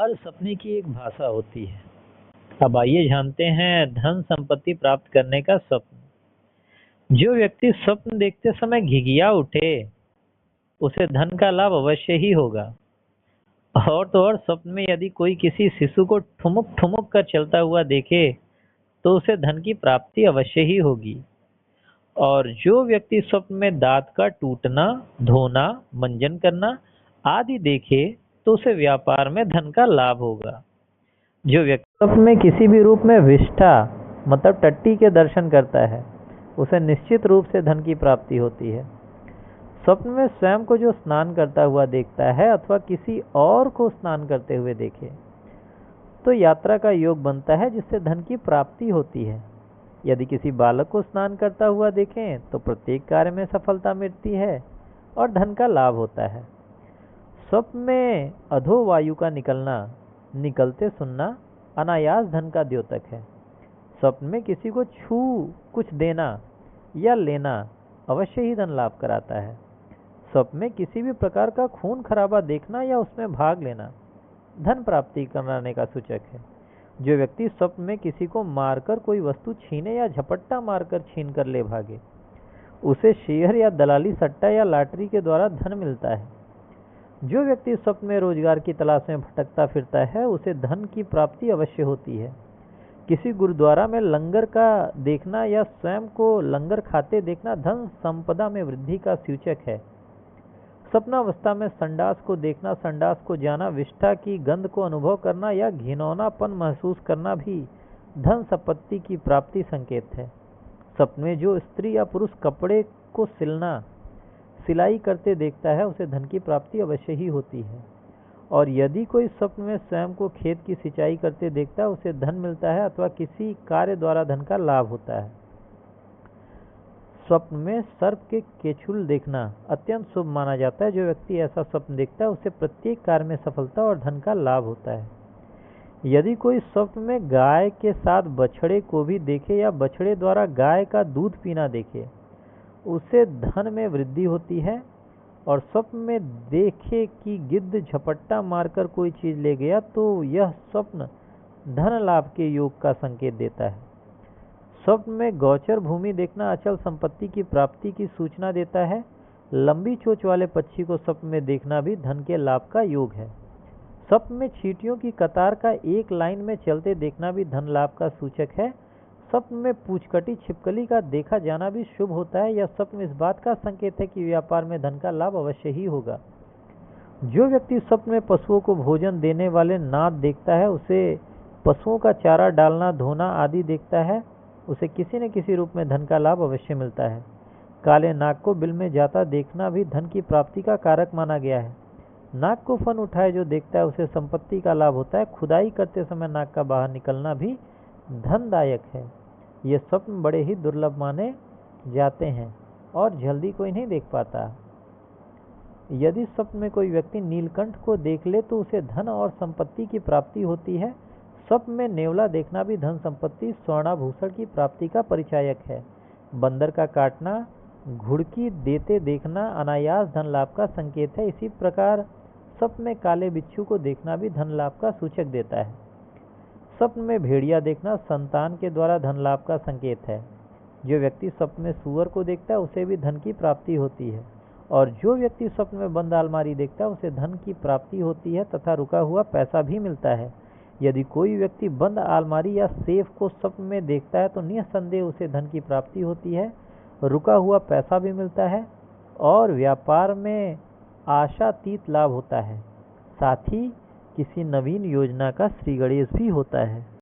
हर सपने की एक भाषा होती है। अब आइए जानते हैं धन संपत्ति प्राप्त करने का स्वप्न। जो व्यक्ति स्वप्न देखते समय घिघिया उठे, उसे धन का लाभ अवश्य ही होगा। और तो और स्वप्न में यदि कोई किसी शिशु को ठुमुक ठुमुक कर चलता हुआ देखे, तो उसे धन की प्राप्ति अवश्य ही होगी। और जो व्यक्ति स्वप्न में दांत का टूटना, धोना, मंजन करना आदि देखे, तो उसे व्यापार में धन का लाभ होगा। जो व्यक्ति स्वप्न में किसी भी रूप में विष्ठा मतलब टट्टी के दर्शन करता है, उसे निश्चित रूप से धन की प्राप्ति होती है। स्वप्न में स्वयं को जो स्नान करता हुआ देखता है अथवा किसी और को स्नान करते हुए देखे, तो यात्रा का योग बनता है, जिससे धन की प्राप्ति होती है। यदि किसी बालक को स्नान करता हुआ देखें, तो प्रत्येक कार्य में सफलता मिलती है और धन का लाभ होता है। स्वप्न में अधो वायु का निकलना, निकलते सुनना अनायास धन का द्योतक है। स्वप्न में किसी को छू कुछ देना या लेना अवश्य ही धन लाभ कराता है। स्वप्न में किसी भी प्रकार का खून खराबा देखना या उसमें भाग लेना धन प्राप्ति कराने का सूचक है। जो व्यक्ति स्वप्न में किसी को मारकर कोई वस्तु छीने या झपट्टा मारकर छीन कर ले भागे, उसे शेयर या दलाली सट्टा या लॉटरी के द्वारा धन मिलता है। जो व्यक्ति स्वप्न में रोजगार की तलाश में भटकता फिरता है, उसे धन की प्राप्ति अवश्य होती है। किसी गुरुद्वारा में लंगर का देखना या स्वयं को लंगर खाते देखना धन संपदा में वृद्धि का सूचक है। स्वप्नावस्था में संडास को देखना, संडास को जाना, विष्ठा की गंध को अनुभव करना या घिनौनापन महसूस करना भी धन संपत्ति की प्राप्ति संकेत है। स्वप्न में जो स्त्री या पुरुष कपड़े को सिलाई करते देखता है, उसे धन की प्राप्ति अवश्य ही होती है। और यदि कोई स्वप्न में स्वयं को खेत की सिंचाई करते देखता है, उसे धन मिलता है अथवा किसी कार्य द्वारा धन का लाभ होता है। स्वप्न में सर्प के केचुल देखना अत्यंत शुभ माना जाता है। जो व्यक्ति ऐसा स्वप्न देखता है, उसे प्रत्येक कार्य में सफलता और धन का लाभ होता है। यदि कोई स्वप्न में गाय के साथ बछड़े को भी देखे या बछड़े द्वारा गाय का दूध पीना देखे, उसे धन में वृद्धि होती है। और स्वप्न में देखे कि गिद्ध झपट्टा मारकर कोई चीज ले गया, तो यह स्वप्न धन लाभ के योग का संकेत देता है। स्वप्न में गोचर भूमि देखना अचल संपत्ति की प्राप्ति की सूचना देता है। लंबी चोंच वाले पक्षी को स्वप्न में देखना भी धन के लाभ का योग है। स्वप्न में चींटियों की कतार का एक लाइन में चलते देखना भी धन लाभ का सूचक है। स्वप्न में पूंछकटी छिपकली का देखा जाना भी शुभ होता है। यह स्वप्न इस बात का संकेत है कि व्यापार में धन का लाभ अवश्य ही होगा। जो व्यक्ति स्वप्न में पशुओं को भोजन देने वाले नाद देखता है, उसे पशुओं का चारा डालना, धोना आदि देखता है, उसे किसी न किसी रूप में धन का लाभ अवश्य मिलता है। काले नाग को बिल में जाता देखना भी धन की प्राप्ति का कारक माना गया है। नाग को फन उठाए जो देखता है, उसे संपत्ति का लाभ होता है। खुदाई करते समय नाग का बाहर निकलना भी धनदायक है। ये स्वप्न बड़े ही दुर्लभ माने जाते हैं और जल्दी कोई नहीं देख पाता। यदि स्वप्न में कोई व्यक्ति नीलकंठ को देख ले, तो उसे धन और संपत्ति की प्राप्ति होती है। स्वप्न में नेवला देखना भी धन संपत्ति, स्वर्णाभूषण की प्राप्ति का परिचायक है। बंदर का काटना, घुड़की देते देखना अनायास धन लाभ का संकेत है। इसी प्रकार स्वप्न में काले बिच्छू को देखना भी धन लाभ का सूचक देता है। स्वप्न में भेड़िया देखना संतान के द्वारा धन लाभ का संकेत है। जो व्यक्ति स्वप्न में सूअर को देखता है, उसे भी धन की प्राप्ति होती है। और जो व्यक्ति स्वप्न में बंद अलमारी देखता है, उसे धन की प्राप्ति होती है तथा रुका हुआ पैसा भी मिलता है। यदि कोई व्यक्ति बंद अलमारी या सेफ को स्वप्न में देखता है, तो निसंदेह उसे धन की प्राप्ति होती है, रुका हुआ पैसा भी मिलता है और व्यापार में आशातीत लाभ होता है। साथ ही किसी नवीन योजना का श्री गणेश भी होता है।